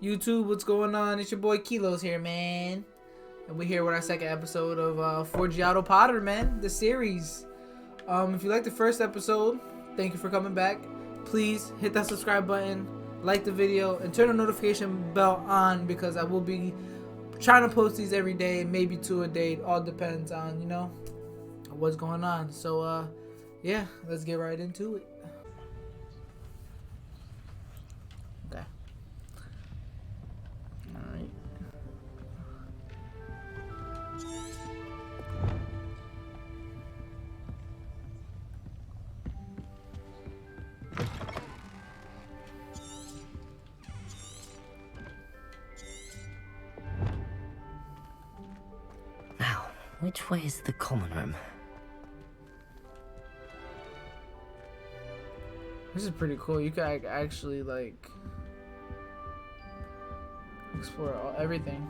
YouTube, what's going on? It's your boy Kilos here, man. And we're here with our second episode of Forgiato Potter, man, the series. If you liked the first episode, thank you for coming back. Please hit that subscribe button, like the video, and turn the notification bell on because I will be trying to post these every day, maybe 2 a day. It all depends on, what's going on. So, yeah, let's get right into it. Okay. Alright. Now, which way is the common room? This is pretty cool. You can actually, like, explore everything.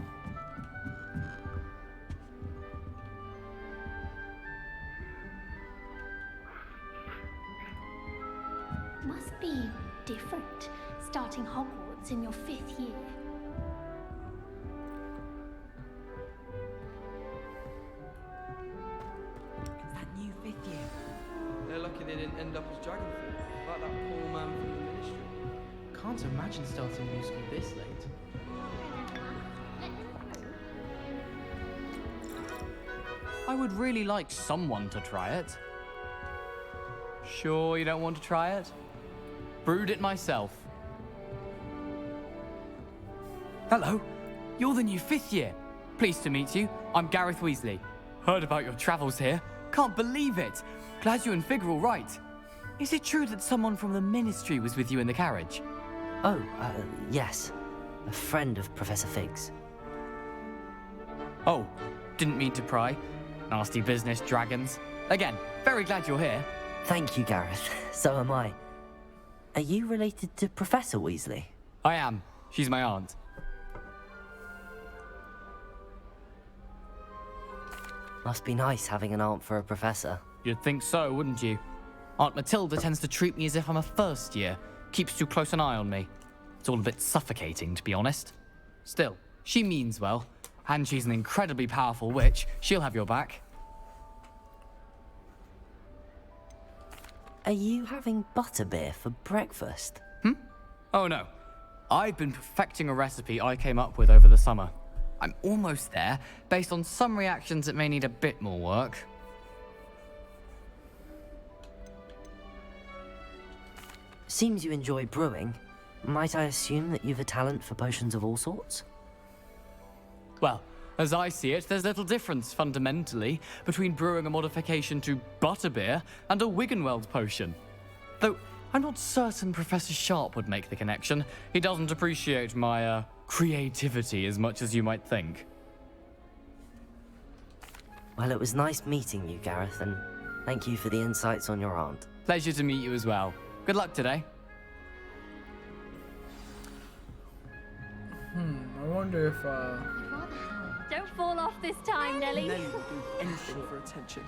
Must be different starting Hogwarts in your 5th year. It's that new 5th year. They're lucky they didn't end up as Dragonford, like that poor man from the Ministry. Can't imagine starting new school this late. I would really like someone to try it. Sure you don't want to try it? Brewed it myself. Hello, you're the new 5th year. Pleased to meet you. I'm Gareth Weasley. Heard about your travels here. Can't believe it. Glad you and Fig are all right. Is it true that someone from the Ministry was with you in the carriage? Oh, yes. A friend of Professor Fig's. Oh, didn't mean to pry. Nasty business, dragons. Again, very glad you're here. Thank you, Gareth. So am I. Are you related to Professor Weasley? I am. She's my aunt. Must be nice having an aunt for a professor. You'd think so, wouldn't you? Aunt Matilda tends to treat me as if I'm a first year. Keeps too close an eye on me. It's all a bit suffocating, to be honest. Still, she means well. And she's an incredibly powerful witch. She'll have your back. Are you having butterbeer for breakfast? Oh no. I've been perfecting a recipe I came up with over the summer. I'm almost there. Based on some reactions, it may need a bit more work. Seems you enjoy brewing. Might I assume that you've a talent for potions of all sorts? Well, as I see it, there's little difference, fundamentally, between brewing a modification to butterbeer and a Wiggenweld potion. Though, I'm not certain Professor Sharp would make the connection. He doesn't appreciate my, creativity as much as you might think. Well, it was nice meeting you, Gareth, and thank you for the insights on your aunt. Pleasure to meet you as well. Good luck today. I wonder if, Don't fall off this time, Nelly. Nelly will do anything for attention.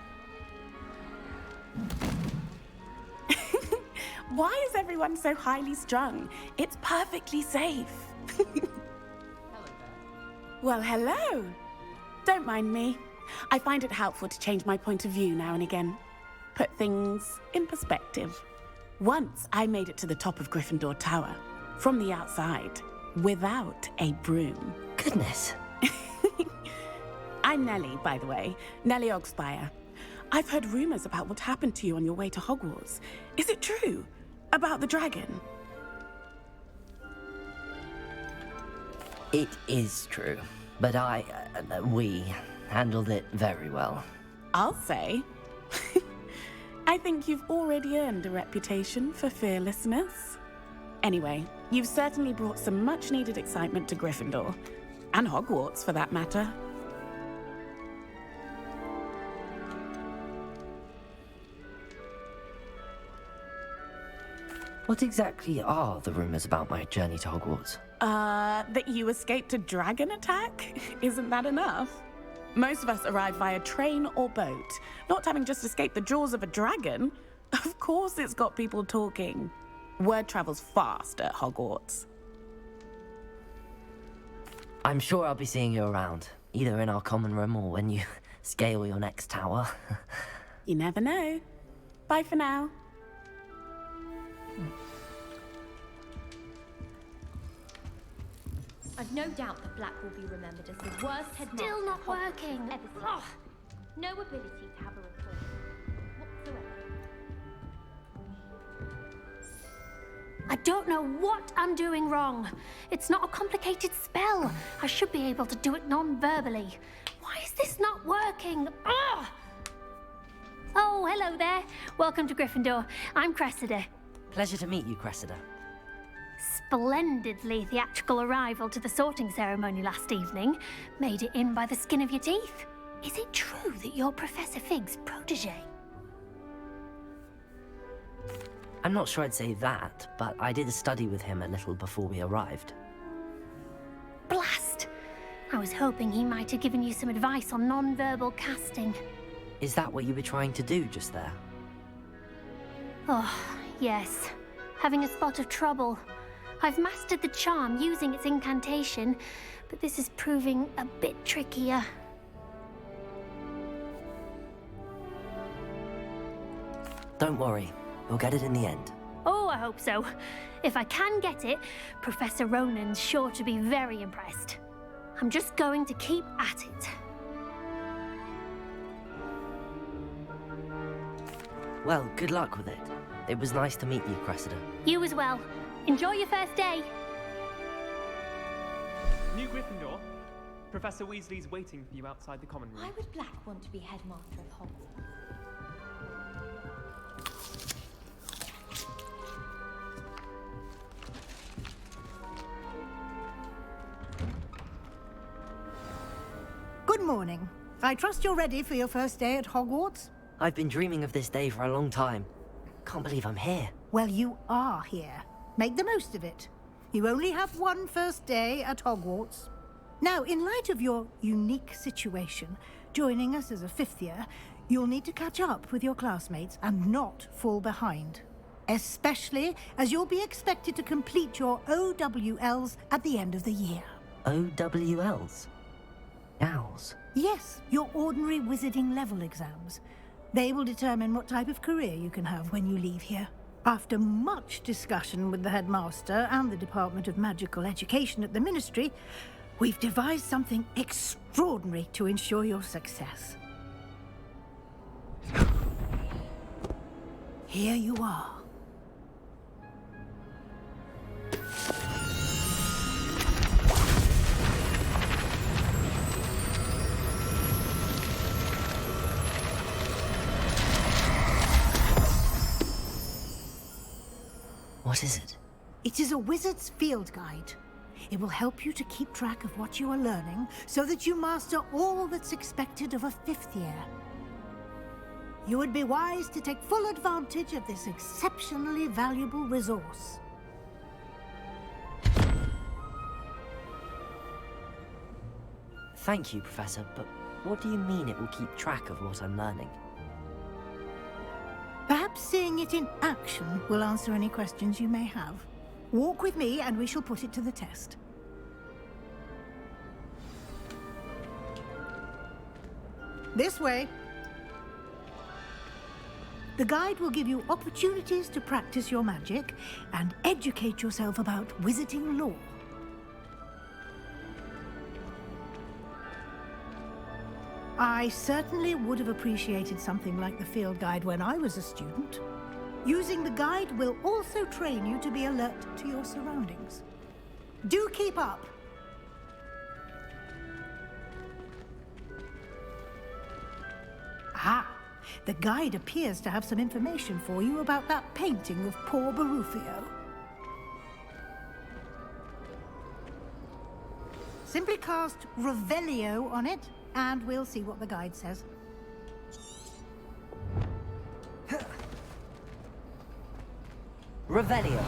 Why is everyone so highly strung? It's perfectly safe. Well, hello. Don't mind me. I find it helpful to change my point of view now and again. Put things in perspective. Once I made it to the top of Gryffindor Tower, from the outside, without a broom. Goodness. I'm Nellie, by the way. Nellie Ogspire. I've heard rumors about what happened to you on your way to Hogwarts. Is it true? About the dragon? It is true, but we handled it very well. I'll say. I think you've already earned a reputation for fearlessness. Anyway, you've certainly brought some much-needed excitement to Gryffindor. And Hogwarts, for that matter. What exactly are the rumors about my journey to Hogwarts? That you escaped a dragon attack? Isn't that enough? Most of us arrive via train or boat, not having just escaped the jaws of a dragon. Of course it's got people talking. Word travels fast at Hogwarts. I'm sure I'll be seeing you around, either in our common room or when you scale your next tower. You never know. Bye for now. I've no doubt that Black will be remembered as the worst headmaster Still not Hogwarts working. has ever seen. Ugh. No ability to have a report whatsoever. I don't know what I'm doing wrong. It's not a complicated spell. I should be able to do it non-verbally. Why is this not working? Ugh! Oh, hello there. Welcome to Gryffindor. I'm Cressida. Pleasure to meet you, Cressida. Splendidly theatrical arrival to the sorting ceremony last evening. Made it in by the skin of your teeth. Is it true that you're Professor Fig's protege? I'm not sure I'd say that, but I did study with him a little before we arrived. Blast! I was hoping he might have given you some advice on non-verbal casting. Is that what you were trying to do just there? Oh, yes. Having a spot of trouble. I've mastered the charm using its incantation, but this is proving a bit trickier. Don't worry, you'll get it in the end. Oh, I hope so. If I can get it, Professor Ronan's sure to be very impressed. I'm just going to keep at it. Well, good luck with it. It was nice to meet you, Cressida. You as well. Enjoy your first day. New Gryffindor, Professor Weasley's waiting for you outside the common room. Why would Black want to be headmaster of Hogwarts? Good morning. I trust you're ready for your first day at Hogwarts? I've been dreaming of this day for a long time. Can't believe I'm here. Well, you are here. Make the most of it. You only have one first day at Hogwarts. Now, in light of your unique situation, joining us as a fifth year, you'll need to catch up with your classmates and not fall behind. Especially as you'll be expected to complete your OWLs at the end of the year. OWLs? Owls? Yes, your ordinary wizarding level exams. They will determine what type of career you can have when you leave here. After much discussion with the headmaster and the Department of Magical Education at the Ministry, we've devised something extraordinary to ensure your success. Here you are. What is it? It is a wizard's field guide. It will help you to keep track of what you are learning so that you master all that's expected of a fifth year. You would be wise to take full advantage of this exceptionally valuable resource. Thank you, Professor, but what do you mean it will keep track of what I'm learning? Perhaps seeing it in action will answer any questions you may have. Walk with me and we shall put it to the test. This way. The guide will give you opportunities to practice your magic and educate yourself about wizarding lore. I certainly would have appreciated something like the field guide when I was a student. Using the guide will also train you to be alert to your surroundings. Do keep up! Ah, the guide appears to have some information for you about that painting of poor Barufio. Simply cast Revelio on it, and we'll see what the guide says. Revelio.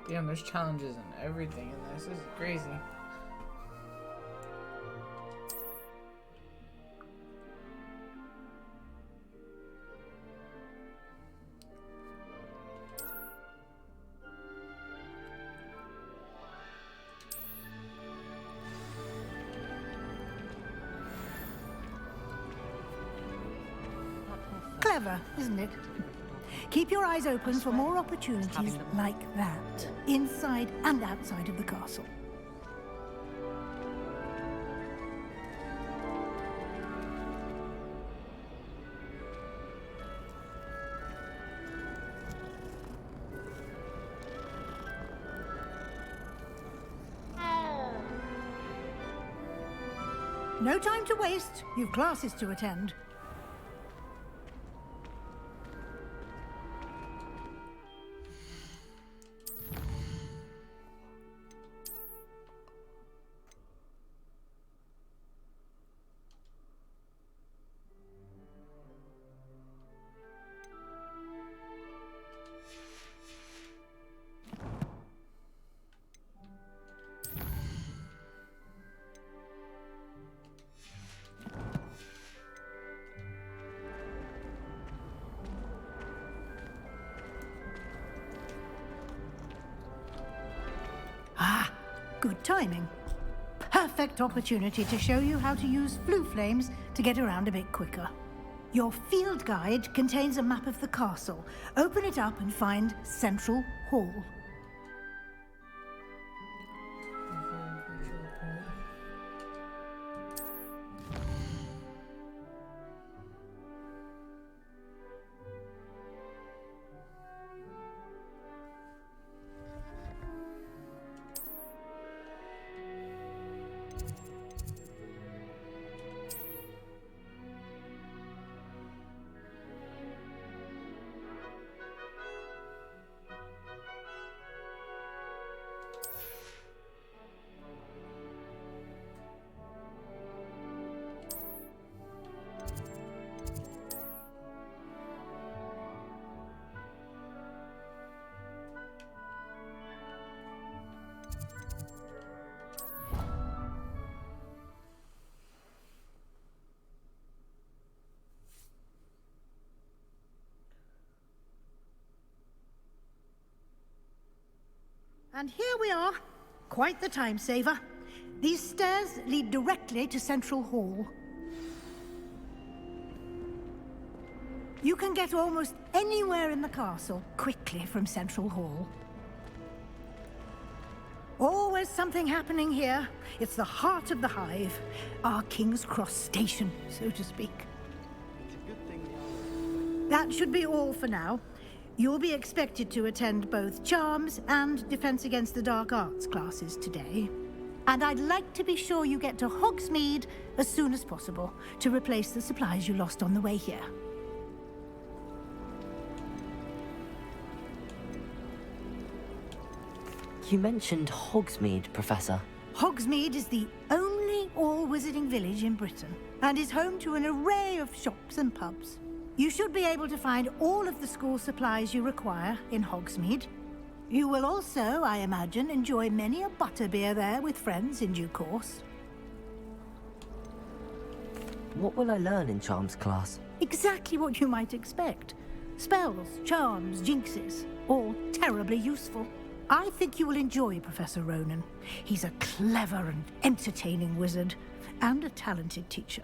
Damn, there's challenges and everything in this. This is crazy. Clever, isn't it? Keep your eyes open for more opportunities like that, inside and outside of the castle. No time to waste. You've classes to attend. Good timing. Perfect opportunity to show you how to use flue flames to get around a bit quicker. Your field guide contains a map of the castle. Open it up and find Central Hall. And here we are. Quite the time saver. These stairs lead directly to Central Hall. You can get almost anywhere in the castle quickly from Central Hall. Always something happening here. It's the heart of the hive. Our King's Cross station, so to speak. It's a good thing. That should be all for now. You'll be expected to attend both Charms and Defense Against the Dark Arts classes today. And I'd like to be sure you get to Hogsmeade as soon as possible to replace the supplies you lost on the way here. You mentioned Hogsmeade, Professor. Hogsmeade is the only all-wizarding village in Britain and is home to an array of shops and pubs. You should be able to find all of the school supplies you require in Hogsmeade. You will also, I imagine, enjoy many a butterbeer there with friends in due course. What will I learn in Charms class? Exactly what you might expect. Spells, charms, jinxes, all terribly useful. I think you will enjoy Professor Ronan. He's a clever and entertaining wizard, and a talented teacher.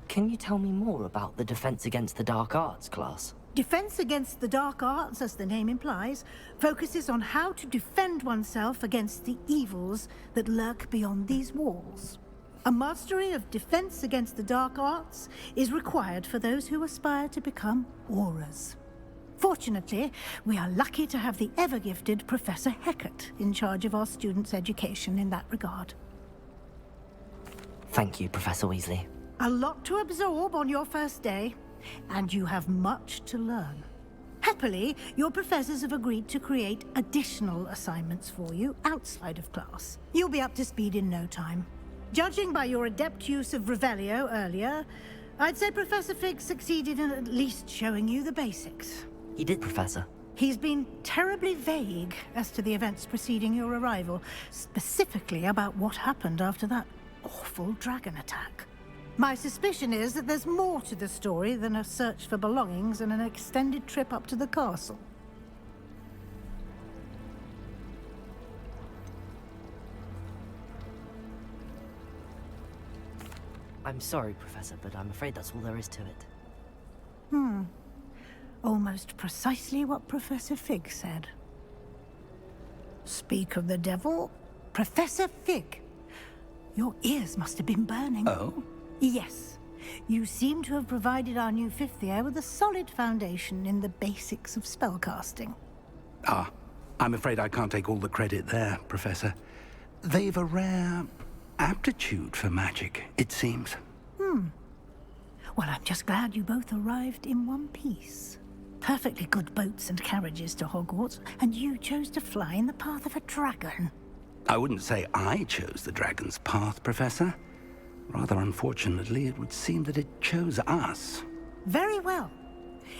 Can you tell me more about the Defense Against the Dark Arts class? Defense Against the Dark Arts, as the name implies, focuses on how to defend oneself against the evils that lurk beyond these walls. A mastery of Defense Against the Dark Arts is required for those who aspire to become Aurors. Fortunately, we are lucky to have the ever-gifted Professor Hecat in charge of our students' education in that regard. Thank you, Professor Weasley. A lot to absorb on your first day, and you have much to learn. Happily, your professors have agreed to create additional assignments for you outside of class. You'll be up to speed in no time. Judging by your adept use of Revelio earlier, I'd say Professor Fig succeeded in at least showing you the basics. He did, Professor. He's been terribly vague as to the events preceding your arrival, specifically about what happened after that awful dragon attack. My suspicion is that there's more to the story than a search for belongings and an extended trip up to the castle. I'm sorry, Professor, but I'm afraid that's all there is to it. Almost precisely what Professor Fig said. Speak of the devil, Professor Fig. Your ears must have been burning. Oh? Yes. You seem to have provided our new fifth year with a solid foundation in the basics of spellcasting. Ah, I'm afraid I can't take all the credit there, Professor. They've a rare aptitude for magic, it seems. Well, I'm just glad you both arrived in one piece. Perfectly good boats and carriages to Hogwarts, and you chose to fly in the path of a dragon. I wouldn't say I chose the dragon's path, Professor. Rather unfortunately, it would seem that it chose us. Very well.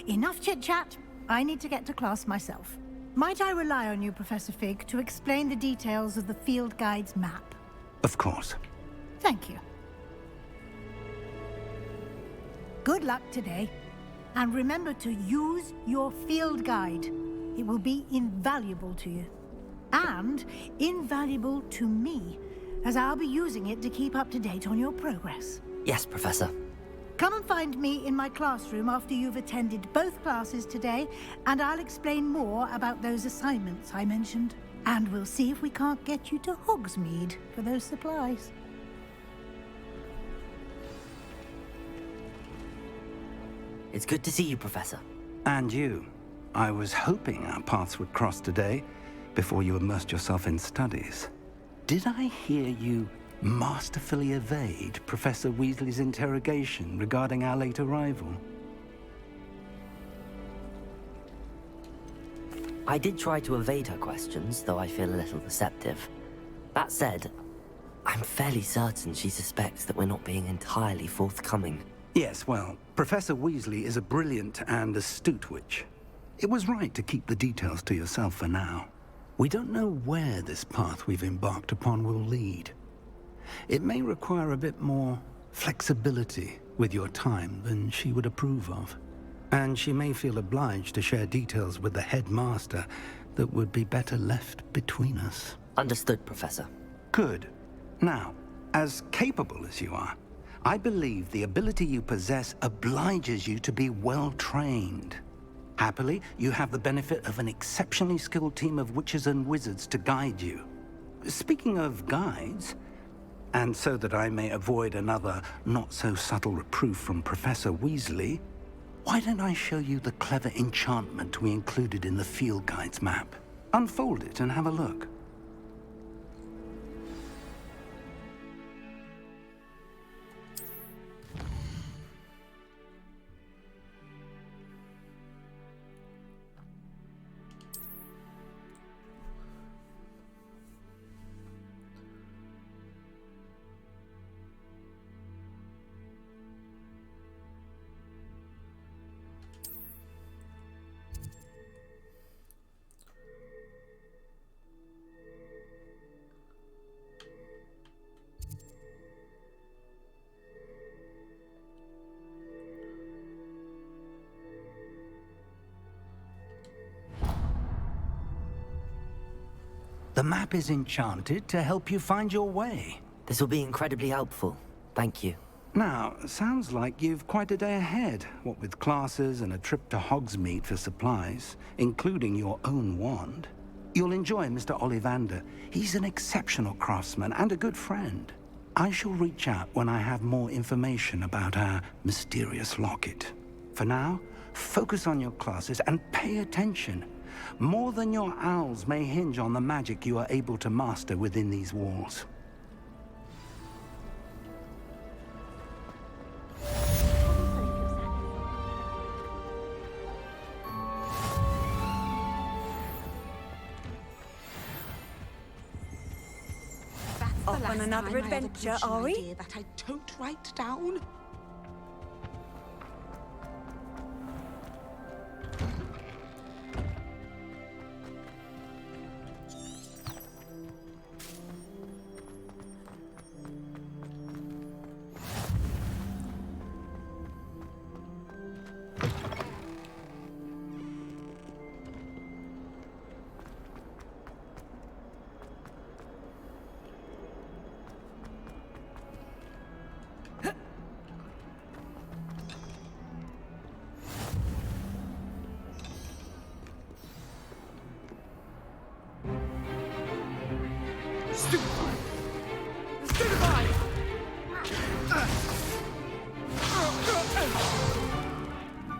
Enough chit-chat. I need to get to class myself. Might I rely on you, Professor Fig, to explain the details of the field guide's map? Of course. Thank you. Good luck today. And remember to use your field guide. It will be invaluable to you. And invaluable to me, as I'll be using it to keep up to date on your progress. Yes, Professor. Come and find me in my classroom after you've attended both classes today, and I'll explain more about those assignments I mentioned. And we'll see if we can't get you to Hogsmeade for those supplies. It's good to see you, Professor. And you. I was hoping our paths would cross today, before you immersed yourself in studies. Did I hear you masterfully evade Professor Weasley's interrogation regarding our late arrival? I did try to evade her questions, though I feel a little deceptive. That said, I'm fairly certain she suspects that we're not being entirely forthcoming. Yes, well, Professor Weasley is a brilliant and astute witch. It was right to keep the details to yourself for now. We don't know where this path we've embarked upon will lead. It may require a bit more flexibility with your time than she would approve of. And she may feel obliged to share details with the headmaster that would be better left between us. Understood, Professor. Good. Now, as capable as you are, I believe the ability you possess obliges you to be well trained. Happily, you have the benefit of an exceptionally skilled team of witches and wizards to guide you. Speaking of guides, and so that I may avoid another not-so-subtle reproof from Professor Weasley, why don't I show you the clever enchantment we included in the field guide's map? Unfold it and have a look. The map is enchanted to help you find your way. This will be incredibly helpful. Thank you. Now, sounds like you've quite a day ahead, what with classes and a trip to Hogsmeade for supplies, including your own wand. You'll enjoy Mr. Ollivander. He's an exceptional craftsman and a good friend. I shall reach out when I have more information about our mysterious locket. For now, focus on your classes and pay attention. More than your owls may hinge on the magic you are able to master within these walls. Off on another time I had a adventure, potion are we? idea that I don't write down.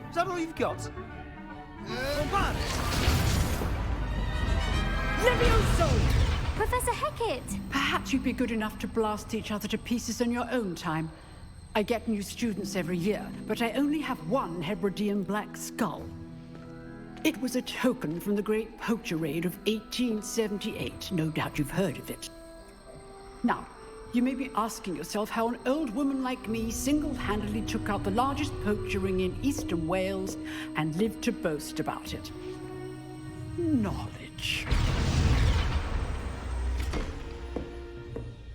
Is that all you've got? Levioso! Professor Hecat! Perhaps you'd be good enough to blast each other to pieces on your own time. I get new students every year, but I only have one Hebridean black skull. It was a token from the Great Poacher Raid of 1878. No doubt you've heard of it. Now, you may be asking yourself how an old woman like me single-handedly took out the largest poacher ring in eastern Wales and lived to boast about it. Knowledge.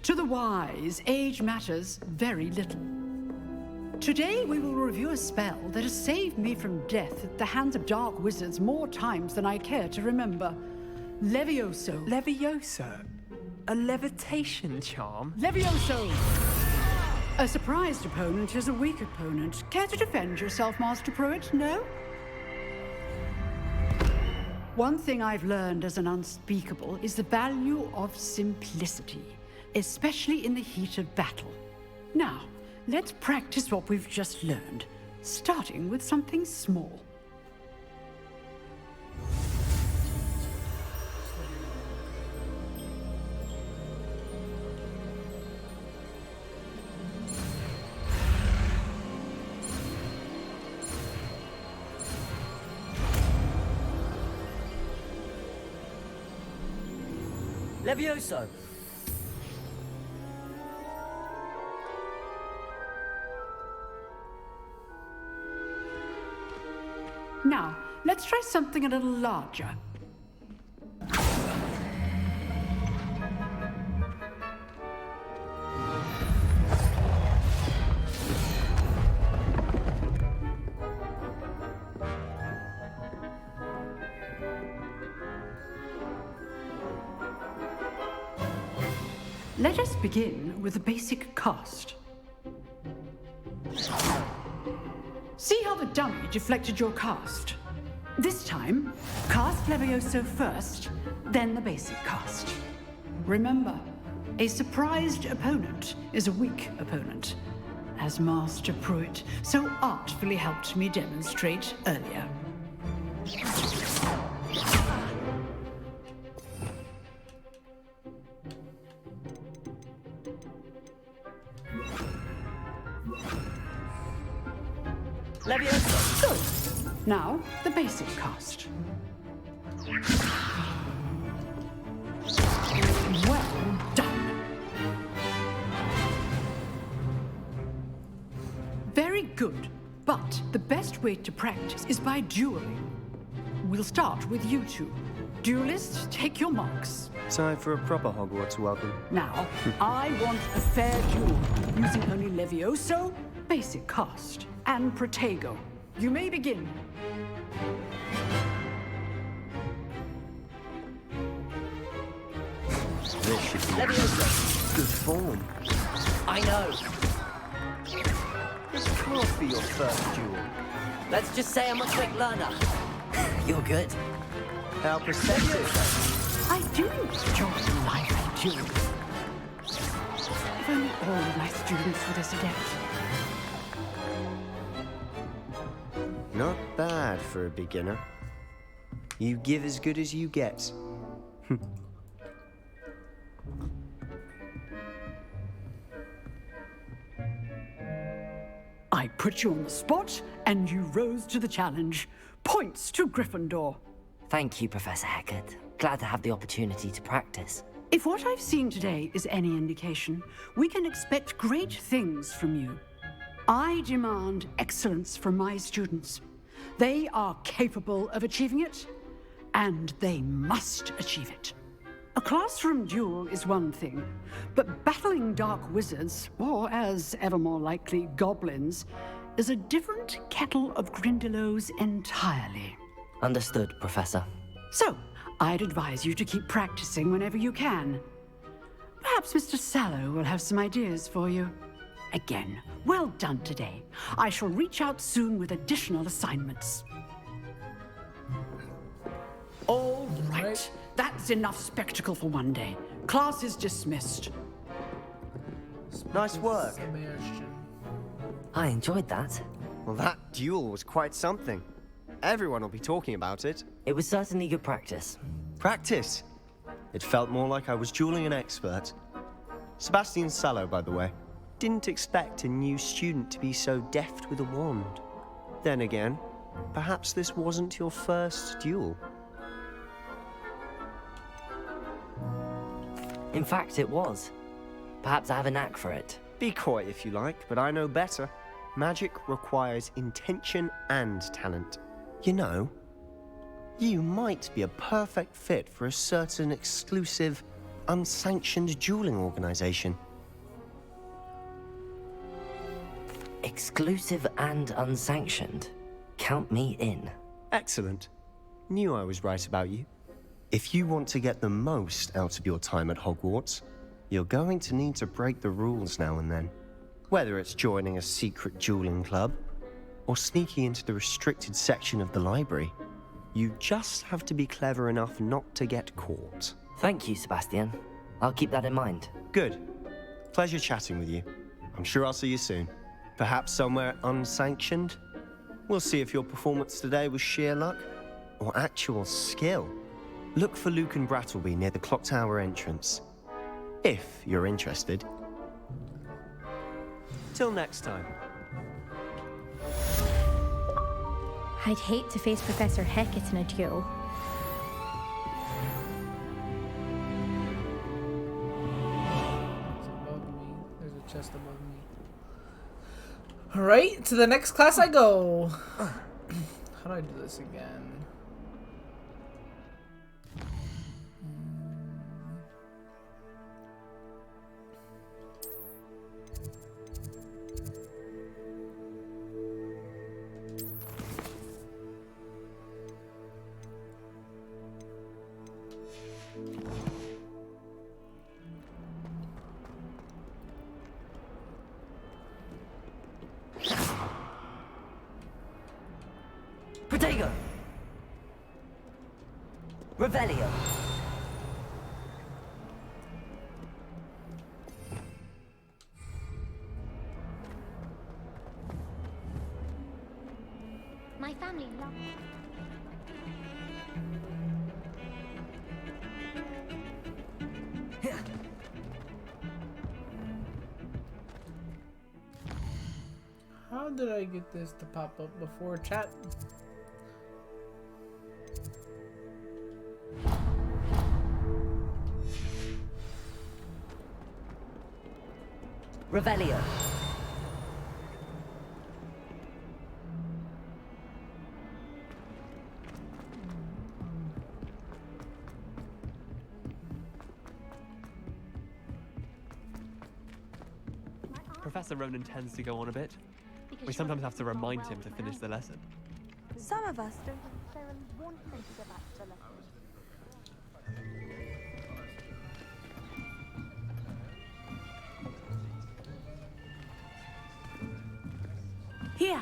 To the wise, age matters very little. Today we will review a spell that has saved me from death at the hands of dark wizards more times than I care to remember. Levioso. Levioso? A levitation charm? Levioso! A surprised opponent is a weak opponent. Care to defend yourself, Master Pruitt? No? One thing I've learned as an unspeakable is the value of simplicity, especially in the heat of battle. Now, let's practice what we've just learned, starting with something small. Levioso! Now, let's try something a little larger. Let us begin with the basic cast. See how the dummy deflected your cast? This time, cast Levioso first, then the basic cast. Remember, a surprised opponent is a weak opponent, as Master Pruitt so artfully helped me demonstrate earlier. Levioso! Good. Now, the basic cast. Well done. Very good. But the best way to practice is by dueling. We'll start with you two. Duelists, take your marks. Time for a proper Hogwarts welcome. Now, I want a fair duel, using only Levioso, basic cast, and Protego. You may begin. This should be Levioso! good form. I know. This can't be your first duel. Let's just say I'm a quick learner. You're good. How perceptive. I do enjoy lively duels. If only all of my students were this adept. Not bad for a beginner. You give as good as you get. I put you on the spot, and you rose to the challenge. Points to Gryffindor. Thank you, Professor Hecat. Glad to have the opportunity to practice. If what I've seen today is any indication, we can expect great things from you. I demand excellence from my students. They are capable of achieving it, and they must achieve it. A classroom duel is one thing, but battling dark wizards, or as ever more likely, goblins, is a different kettle of Grindylows entirely. Understood, Professor. So, I'd advise you to keep practicing whenever you can. Perhaps Mr. Sallow will have some ideas for you. Again, well done today. I shall reach out soon with additional assignments. All right. That's enough spectacle for one day. Class is dismissed. Nice work. I enjoyed that. Well, that duel was quite something. Everyone will be talking about it. It was certainly good practice. Practice? It felt more like I was dueling an expert. Sebastian Sallow, by the way. Didn't expect a new student to be so deft with a wand. Then again, perhaps this wasn't your first duel. In fact, it was. Perhaps I have a knack for it. Be coy if you like, but I know better. Magic requires intention and talent. You know, you might be a perfect fit for a certain exclusive, unsanctioned dueling organization. Exclusive and unsanctioned. Count me in. Excellent. Knew I was right about you. If you want to get the most out of your time at Hogwarts, you're going to need to break the rules now and then. Whether it's joining a secret dueling club, or sneaking into the restricted section of the library, you just have to be clever enough not to get caught. Thank you, Sebastian. I'll keep that in mind. Good. Pleasure chatting with you. I'm sure I'll see you soon. Perhaps somewhere unsanctioned? We'll see if your performance today was sheer luck, or actual skill. Look for Luke and Brattleby near the clock tower entrance. If you're interested. Till next time. I'd hate to face Professor Hecat in a duel. It's above me. There's a chest above me. Alright, to the next class I go. How do I do this again? Protego! Revelio! My family loves How did I get this to pop up before chat? Revelio! Professor Ronan tends to go on a bit. We sometimes have to remind him to finish the lesson. Some of us don't necessarily want them to go back to lessons. Here,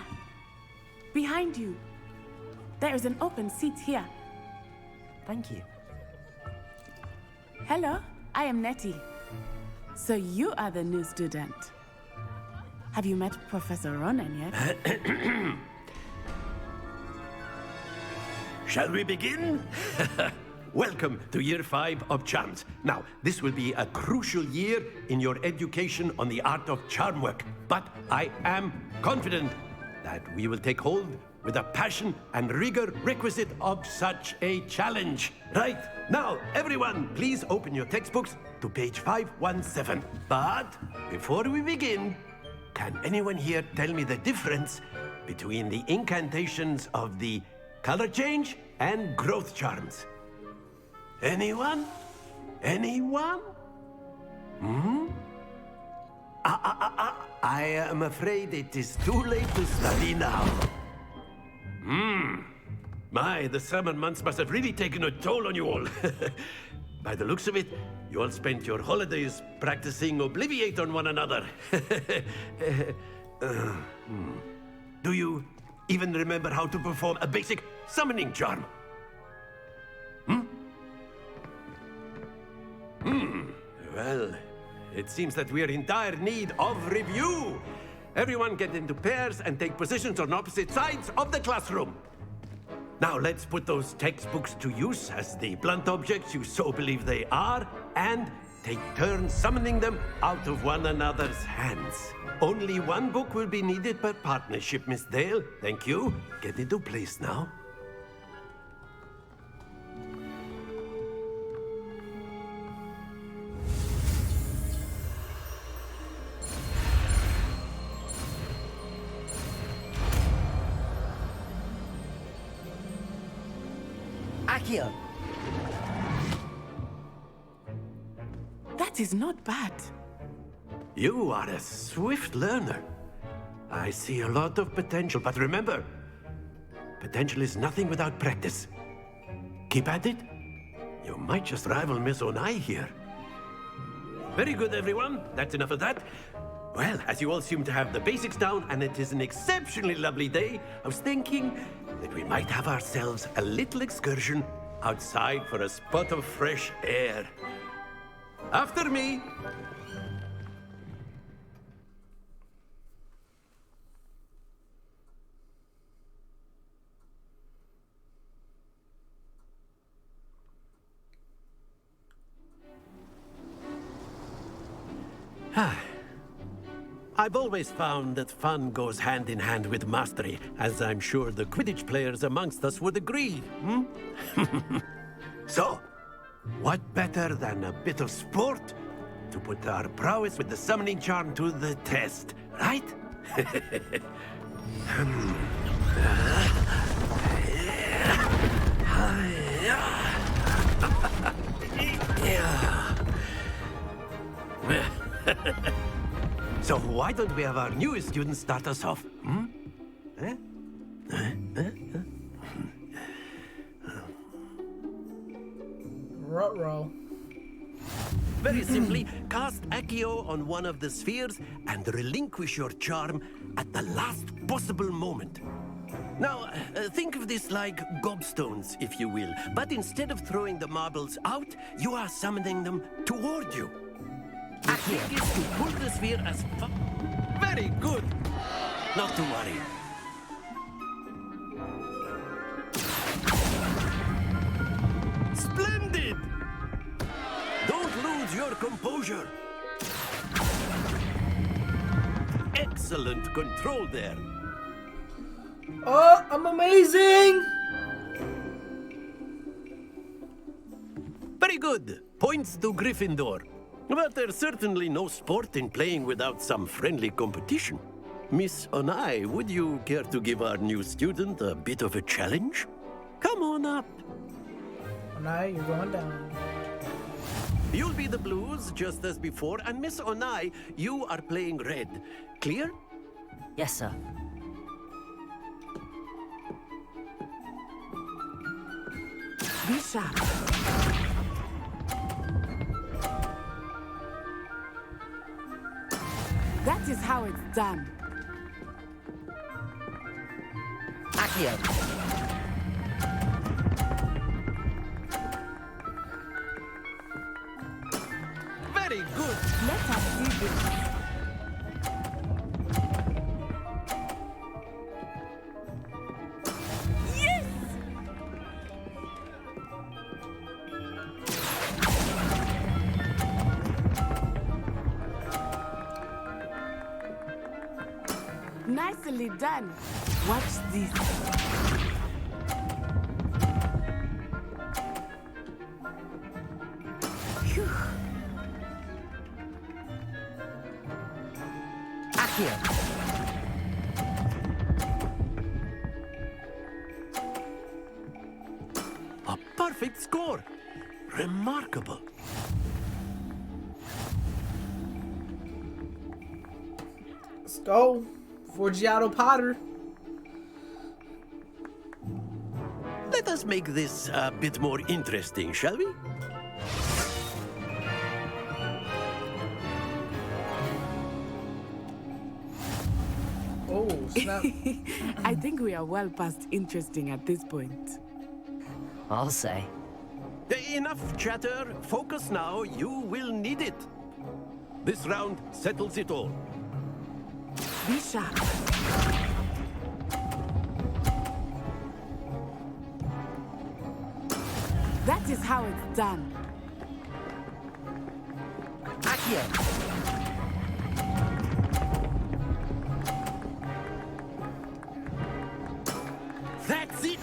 behind you. There is an open seat here. Thank you. Hello, I am Nettie. So you are the new student. Have you met Professor Ronan yet? Shall we begin? Welcome to Year 5 of Charms. Now, this will be a crucial year in your education on the art of charm work, but I am confident that we will take hold with the passion and rigor requisite of such a challenge. Right, now, everyone, please open your textbooks to page 517. But before we begin, can anyone here tell me the difference between the incantations of the color change and growth charms? Anyone? Anyone? I am afraid it is too late to study now. My, the summer months must have really taken a toll on you all. By the looks of it, you all spent your holidays practicing Obliviate on one another. Do you even remember how to perform a basic summoning charm? Well, it seems that we are in dire need of review. Everyone get into pairs and take positions on opposite sides of the classroom. Now let's put those textbooks to use as the blunt objects you so believe they are, and take turns summoning them out of one another's hands. Only one book will be needed per partnership, Miss Dale. Thank you. Get into place now. Accio! That is not bad. You are a swift learner. I see a lot of potential, but remember, potential is nothing without practice. Keep at it. You might just rival Miss Onai here. Very good, everyone. That's enough of that. Well, as you all seem to have the basics down, and it is an exceptionally lovely day, I was thinking that we might have ourselves a little excursion outside for a spot of fresh air. After me. I've always found that fun goes hand in hand with mastery, as I'm sure the Quidditch players amongst us would agree. So, what better than a bit of sport to put our prowess with the summoning charm to the test, right? So why don't we have our newest student start us off? Ruh-roh. Very simply, cast Accio on one of the spheres and relinquish your charm at the last possible moment. Now, think of this like gobstones, if you will. But instead of throwing the marbles out, you are summoning them toward you. The trick is to pull the sphere as far... Very good! Not to worry. Splendid! Don't lose your composure. Excellent control there. Oh, I'm amazing! Very good. Points to Gryffindor. But there's certainly no sport in playing without some friendly competition. Miss Onai, would you care to give our new student a bit of a challenge? Come on up. Onai, you're going down. You'll be the blues, just as before, and Miss Onai, you are playing red. Clear? Yes, sir. Be sharp. That is how it's done. Accio! Very good. Let us see this. Yes! Nicely done. Watch this. Phew. Accio. A perfect score! Remarkable. Let's go. Forgiato Potter. Let us make this a bit more interesting, shall we? Oh, snap. I think we are well past interesting at this point. I'll say. Enough chatter. Focus now. You will need it. This round settles it all. Be sharp. That is how it's done. Accio. That's it.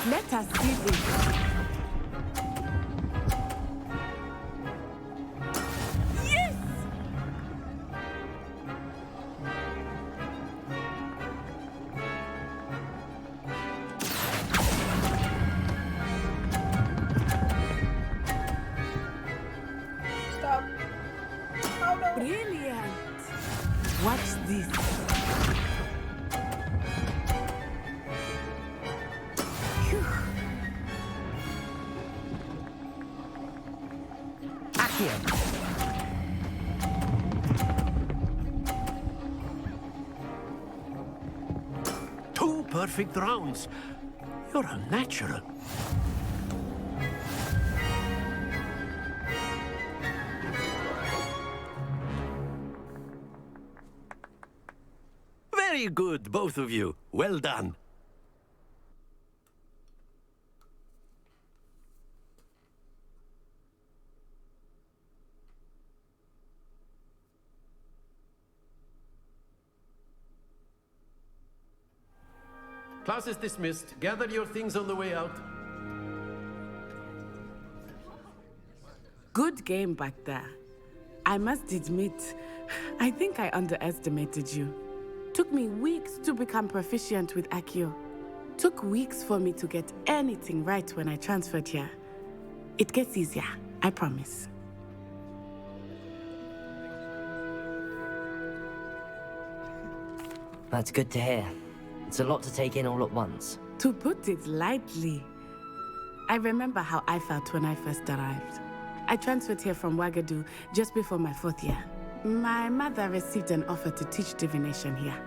Let us see this. Yes! Stop. Oh no. Brilliant. Watch this. Phew. Accio. Two perfect rounds. You're a natural. Very good, both of you. Well done. Class is dismissed. Gather your things on the way out. Good game back there. I must admit, I think I underestimated you. Took me weeks to become proficient with Accio. Took weeks for me to get anything right when I transferred here. It gets easier, I promise. That's good to hear. It's a lot to take in all at once. To put it lightly, I remember how I felt when I first arrived. I transferred here from Ouagadougou just before my 4th year. My mother received an offer to teach divination here.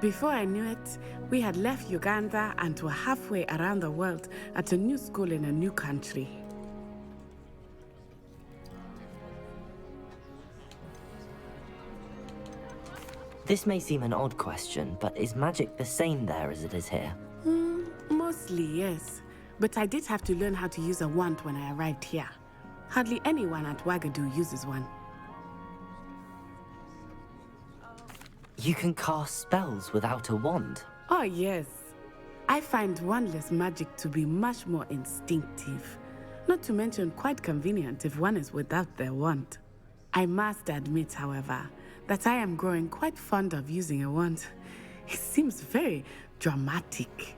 Before I knew it, we had left Uganda and were halfway around the world at a new school in a new country. This may seem an odd question, but is magic the same there as it is here? Mostly, yes. But I did have to learn how to use a wand when I arrived here. Hardly anyone at Ouagadougou uses one. You can cast spells without a wand? Oh, yes. I find wandless magic to be much more instinctive. Not to mention quite convenient if one is without their wand. I must admit, however, that I am growing quite fond of using a wand. It seems very dramatic.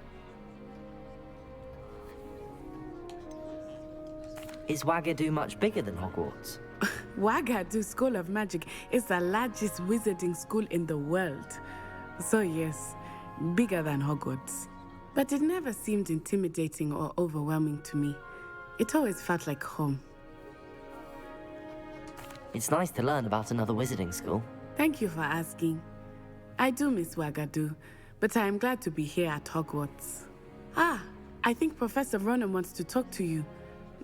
Is Ouagadougou much bigger than Hogwarts? Ouagadougou School of Magic is the largest wizarding school in the world. So yes, bigger than Hogwarts. But it never seemed intimidating or overwhelming to me. It always felt like home. It's nice to learn about another wizarding school. Thank you for asking. I do miss Ouagadougou, but I am glad to be here at Hogwarts. Ah, I think Professor Ronan wants to talk to you.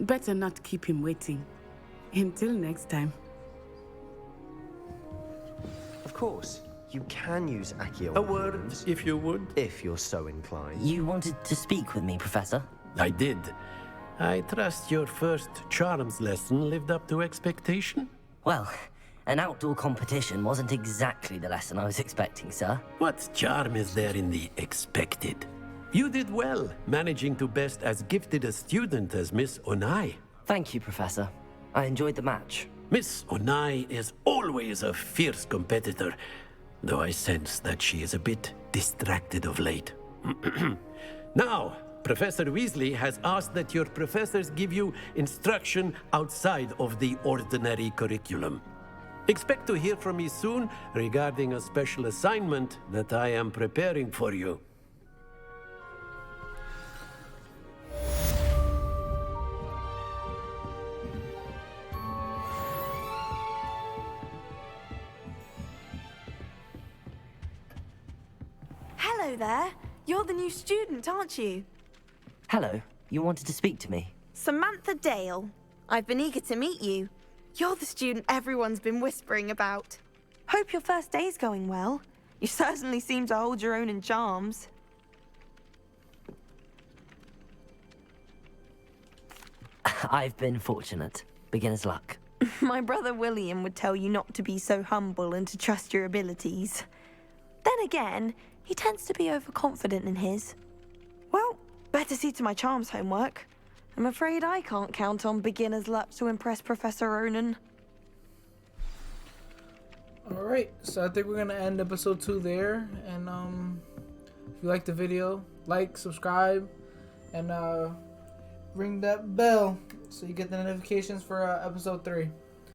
Better not keep him waiting. Until next time. Of course, you can use Accio. A word, if you would. If you're so inclined. You wanted to speak with me, Professor? I did. I trust your first charms lesson lived up to expectation? Well, An outdoor competition wasn't exactly the lesson I was expecting, sir. What charm is there in the expected? You did well, managing to best as gifted a student as Miss Onai. Thank you, Professor. I enjoyed the match. Miss Onai is always a fierce competitor, though I sense that she is a bit distracted of late. Now, Professor Weasley has asked that your professors give you instruction outside of the ordinary curriculum. Expect to hear from me soon regarding a special assignment that I am preparing for you. Hello there. You're the new student, aren't you? Hello, you wanted to speak to me? Samantha Dale. I've been eager to meet you. You're the student everyone's been whispering about. Hope your first day's going well. You certainly seem to hold your own in charms. I've been fortunate. Beginner's luck. My brother William would tell you not to be so humble and to trust your abilities. Then again, he tends to be overconfident in his. Well, better see to my charms homework. I'm afraid I can't count on beginner's luck to impress Professor Ronan. Alright, so I think we're gonna end episode 2 there. And if you like the video, like, subscribe, and ring that bell so you get the notifications for episode 3.